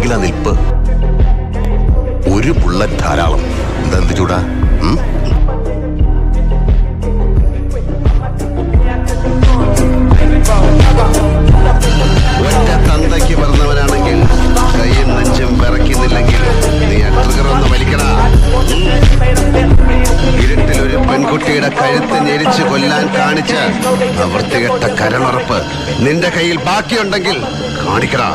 എന്തെങ്കിലും നിൽപ്പ്. ഒരു ബുള്ളറ്റ് ധാരാളം. എന്ത് ചൂടാ? ഒറ്റ തന്തയ്ക്ക് പറഞ്ഞവനാണെങ്കിൽ കൈയും നെഞ്ചും വിറയ്ക്കുന്നില്ലെങ്കിൽ നീ ട്രിഗർ ഒന്ന് വലിക്കടാ. ഇരുട്ടിൽ ഒരു പെൺകുട്ടിയുടെ കഴുത്ത് ഞെരിച്ച് കൊല്ലാൻ കാണിച്ച വൃത്തികെട്ട കരളുറപ്പ് നിന്റെ കയ്യിൽ ബാക്കിയുണ്ടെങ്കിൽ കാണിക്കടാ.